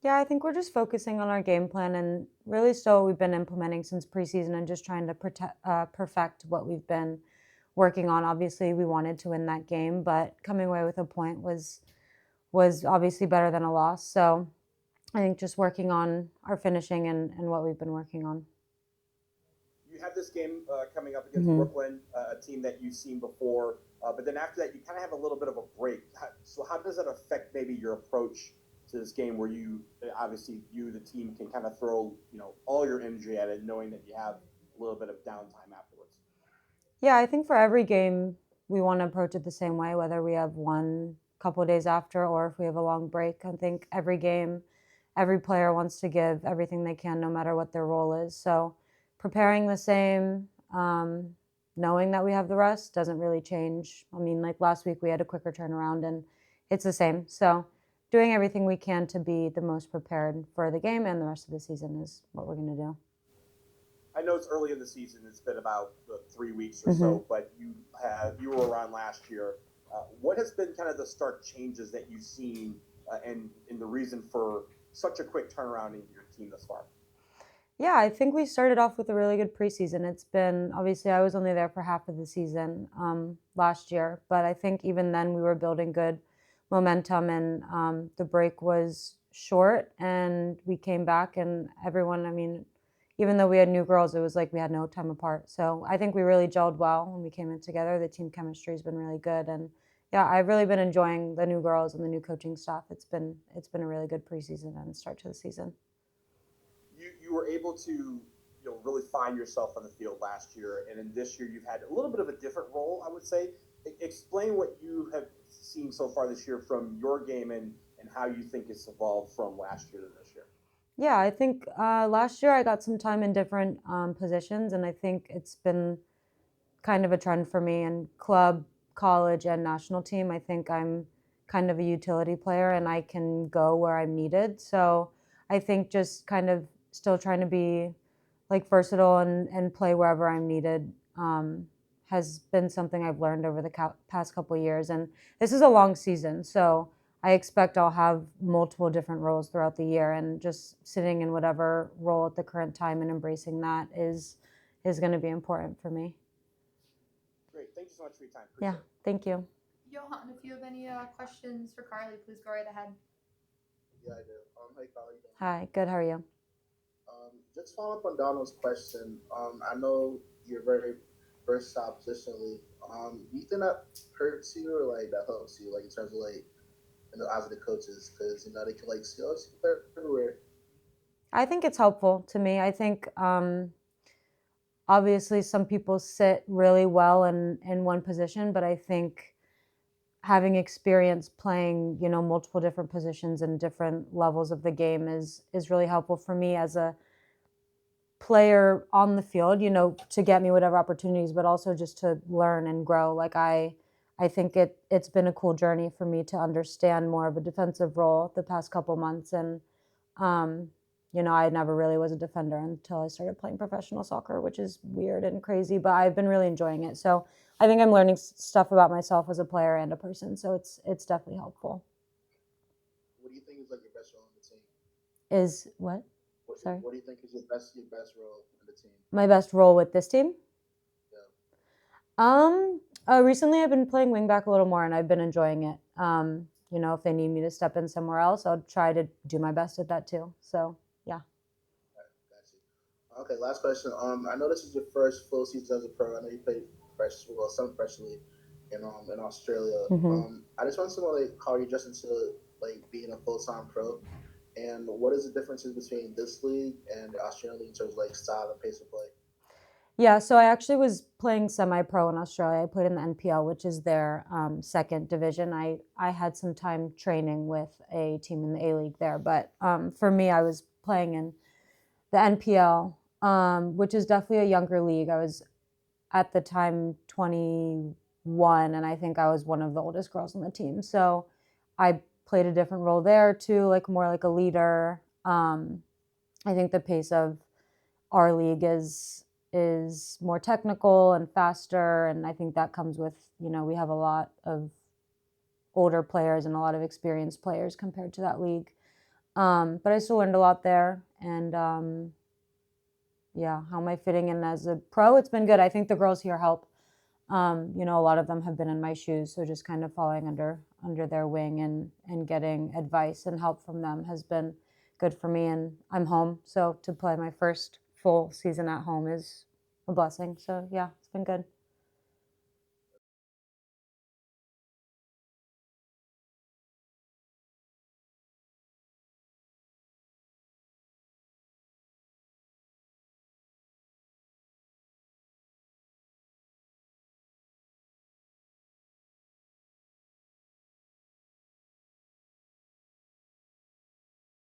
Yeah, I think we're just focusing on our game plan and really still what we've been implementing since preseason and just trying to perfect what we've been working on. Obviously, we wanted to win that game, but coming away with a point was obviously better than a loss. So I think just working on our finishing and what we've been working on. You have this game coming up against Hmm. Brooklyn, a team that you've seen before, but then after that, you kind of have a little bit of a break. So how does that affect maybe your approach to this game, where you obviously you the team can kind of throw all your energy at it, knowing that you have a little bit of downtime afterwards? Yeah, I think for every game, we want to approach it the same way, whether we have one couple of days after or if we have a long break. I think every game, every player wants to give everything they can, no matter what their role is. So preparing the same, knowing that we have the rest doesn't really change. I mean, like last week, we had a quicker turnaround and it's the same. So doing everything we can to be the most prepared for the game and the rest of the season is what we're going to I know it's early in the season; it's been about 3 weeks or do. so, but you were around last year. What has been kind of the stark changes that you've seen, and in the reason for such a quick turnaround in your team thus far? Yeah, I think we started off with a really good preseason. It's been obviously I was only there for half of the season last year, but I think even then we were building good momentum, and the break was short, and we came back, and everyone. I mean, even though we had new girls, it was like we had no time apart. So I think we really gelled well when we came in together. The team chemistry has been really good, and yeah, I've really been enjoying the new girls and the new coaching staff. It's been a really good preseason and start to the season. You were able to really find yourself on the field last year, and in this year you've had a little bit of a different role, I would say. Explain what you have seen so far this year from your game, and how you think it's evolved from last year to this year. Yeah, I think last year I got some time in different positions, and I think it's been kind of a trend for me in club, college, and national team. I think I'm kind of a utility player and I can go where I'm needed. So I think just kind of still trying to be like versatile and play wherever I'm needed has been something I've learned over the past couple of years. And this is a long season, so I expect I'll have multiple different roles throughout the year. And just sitting in whatever role at the current time and embracing that is going to be important for me. Great, thank you so much for your time. Yeah, Appreciate it. thank you. Johan, if you have any questions for Carleigh, please go right ahead. Yeah, I do. Hey, Carl, how you doing? Hi, good. How are you? Just follow up on Donald's question. I know you're very versatile positionally. Do you think that hurts you or like that helps you, like in terms of like in the eyes of the coaches, because they can like see us everywhere. I think it's helpful to me. I think obviously some people sit really well in one position, but I think having experience playing, multiple different positions and different levels of the game is really helpful for me as a player on the field, to get me whatever opportunities, but also just to learn and grow. Like I think it's been a cool journey for me to understand more of a defensive role the past couple months. And um, I never really was a defender until I started playing professional soccer, which is weird and crazy, but I've been really enjoying it. So I think I'm learning stuff about myself as a player and a person. So it's definitely helpful. What do you think is like your best role in the team? Is what? What Sorry. What do you think is your best role in the team? My best role with this team? Yeah. Recently I've been playing wingback a little more and I've been enjoying it. If they need me to step in somewhere else, I'll try to do my best at that too. So yeah. Right, got you. Okay, last question. I know this is your first full season as a pro. I know you played some freshly in Australia. Hmm. I just want to know like how you adjust into like being a full time pro, and what is the differences between this league and the Australian league in terms of like style and pace of play? Yeah, so I actually was playing semi-pro in Australia. I played in the NPL, which is their second division. I had some time training with a team in the A League there, but for me, I was playing in the NPL, which is definitely a younger league. I was at the time 21, and I think I was one of the oldest girls on the team. So I played a different role there too, like more like a leader. I think the pace of our league is more technical and faster, and I think that comes with, we have a lot of older players and a lot of experienced players compared to that league. But I still learned a lot there. And yeah, how am I fitting in as a pro? It's been good. I think the girls here help. You know, a lot of them have been in my shoes, so just kind of falling under their wing and getting advice and help from them has been good for me. And I'm home, so to play my first full season at home is a blessing. So yeah, it's been good.